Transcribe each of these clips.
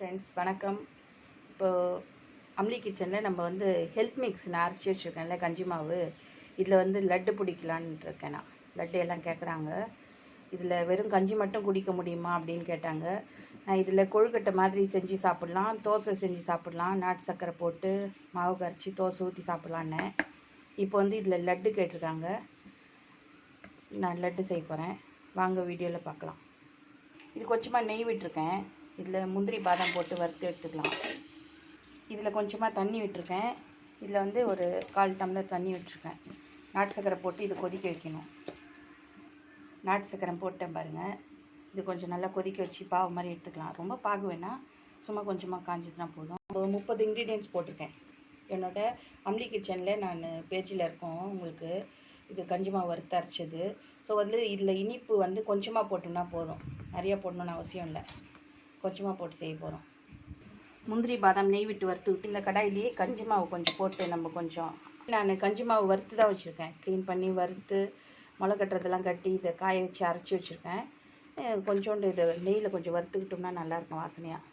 Friends வணக்கம். இப்போ அம்லி கிச்சனில் நம்ம வந்து ஹெல்த் மிக்ஸ் நான் அரைச்சி வச்சுருக்கேன்ல கஞ்சி மாவு, இதில் வந்து லட்டு பிடிக்கலான்னு இருக்கேன். நான் லட்டு எல்லாம் கேட்குறாங்க, இதில் வெறும் கஞ்சி மட்டும் குடிக்க முடியுமா அப்படின்னு கேட்டாங்க. நான் இதில் கொழுக்கட்டை மாதிரி செஞ்சு சாப்பிட்லாம், தோசை செஞ்சு சாப்பிட்லாம், நாட்டு சர்க்கரை போட்டு மாவு கரைச்சி தோசை ஊற்றி சாப்பிட்லான்னு. இப்போ வந்து இதில் லட்டு கேட்டிருக்காங்க, நான் லட்டு செய்ய போகிறேன். வாங்க வீடியோவில் பார்க்கலாம். இது கொஞ்சமாக நெய் விட்டுருக்கேன். இதில் முந்திரி பாதாம் போட்டு வறுத்து எடுத்துக்கலாம். இதில் கொஞ்சமாக தண்ணி விட்டுருக்கேன். இதில் வந்து ஒரு 1/4 டம்ளர் தண்ணி விட்டுருக்கேன். நாட்டு சர்க்கரை போட்டு இது கொதிக்க வைக்கணும். நாட்டு சர்க்கரை போட்டேன் பாருங்கள். இது கொஞ்சம் நல்லா கொதிக்க வச்சு பாவு மாதிரி எடுத்துக்கலாம். ரொம்ப பாகு வேணாம், சும்மா கொஞ்சமாக காஞ்சிதுனா போதும். 30 இன்க்ரீடியன்ட்ஸ் போட்டிருக்கேன். என்னோடய அம்லி கிச்சனில் நான் பேஜில் இருக்கோம். உங்களுக்கு இது கஞ்சி மாவு வறுத்து அரைச்சது. ஸோ வந்து இதில் இனிப்பு வந்து கொஞ்சமாக போட்டோம்னா போதும், நிறையா போடணுன்னு அவசியம் இல்லை. கொஞ்சமாக போட்டு செய்ய போகிறோம். முந்திரி பாதாம் நெய் விட்டு வறுத்து இந்த கடாயிலேயே கஞ்சி மாவு கொஞ்சம் போட்டு நான் கஞ்சி மாவு வறுத்து தான் வச்சுருக்கேன். க்ளீன் பண்ணி வறுத்து முளை கட்டுறதெல்லாம் கட்டி இதை காய வச்சு அரைச்சி வச்சுருக்கேன். கொஞ்சோண்டு இது நெய்யில் கொஞ்சம் வறுத்துக்கிட்டோம்னா நல்லாயிருக்கும் வாசனையாக.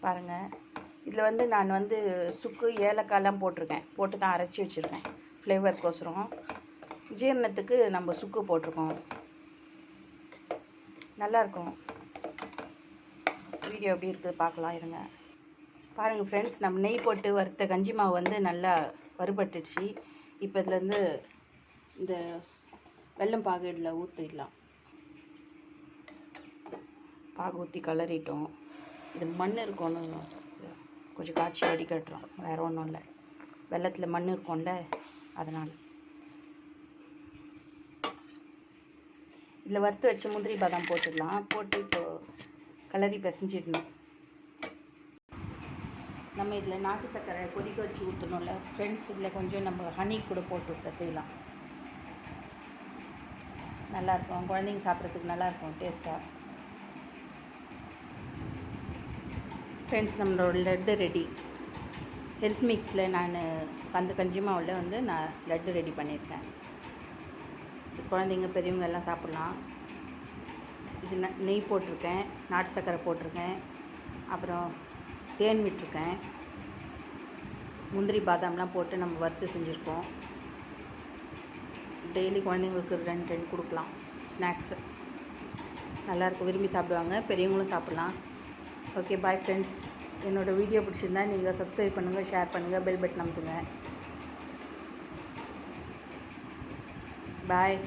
பாருங்கள், இதில் வந்து நான் வந்து சுக்கு ஏலக்காயெலாம் போட்டு தான் அரைச்சி வச்சுருக்கேன். ஃப்ளேவருக்கோசரம் ஜீரணத்துக்கு நம்ம சுக்கு போட்டிருக்கோம், நல்லாயிருக்கும். வீடியோ எப்படி இருக்குது பார்க்கலாம் இருங்க. பாருங்கள் ஃப்ரெண்ட்ஸ், நம்ம நெய் போட்டு வறுத்த கஞ்சி மாவு வந்து நல்லா வறுபட்டுடுச்சு. இப்போ இதுலேருந்து இந்த வெல்லம் பாகு இதில் ஊற்றிடலாம். பாகு ஊற்றி கலரிட்டோம். இது மண் இருக்கணும், கொஞ்சம் காய்ச்சி வடிகட்டுறோம், வேறு ஒன்றும் இல்லை. வெள்ளத்தில் மண் இருக்கும்ல, அதனால். இதில் வறுத்து வச்சு முந்திரி பாதாம் போட்டுடலாம். போட்டு இப்போது கலரி பிசைஞ்சிடணும். நம்ம இதில் நாட்டு சர்க்கரை கொதிக்க வச்சு ஊற்றணும்ல ஃப்ரெண்ட்ஸ், இதில் கொஞ்சம் நம்ம ஹனி கூட போட்டு பிசையலாம். நல்லாயிருக்கும், குழந்தைங்க சாப்பிட்றதுக்கு நல்லாயிருக்கும் டேஸ்ட்டாக. ஃப்ரெண்ட்ஸ், நம்மளோட லட்டு ரெடி. ஹெல்த் மிக்ஸில் நான் அந்த கஞ்சி மாவில் வந்து நான் லட்டு ரெடி பண்ணியிருக்கேன். குழந்தைங்க பெரியவங்க எல்லாம் சாப்பிட்லாம். இது நெய் போட்டிருக்கேன், நாட்டு சர்க்கரை போட்டிருக்கேன், அப்புறம் தேன் விட்டுருக்கேன், முந்திரி பாதாம்லாம் போட்டு நம்ம வறுத்து செஞ்சுருக்கோம். டெய்லி குழந்தைங்களுக்கு 2 கொடுக்கலாம் ஸ்நாக்ஸு. நல்லாயிருக்கும், விரும்பி சாப்பிடுவாங்க, பெரியவங்களும் சாப்பிட்லாம். Okay, bye friends. என்னோடய வீடியோ பிடிச்சிருந்தா நீங்கள் சப்ஸ்கிரைப் பண்ணுங்கள், ஷேர் பண்ணுங்கள், பெல் பட்டன் அமுத்துங்க. பாய்.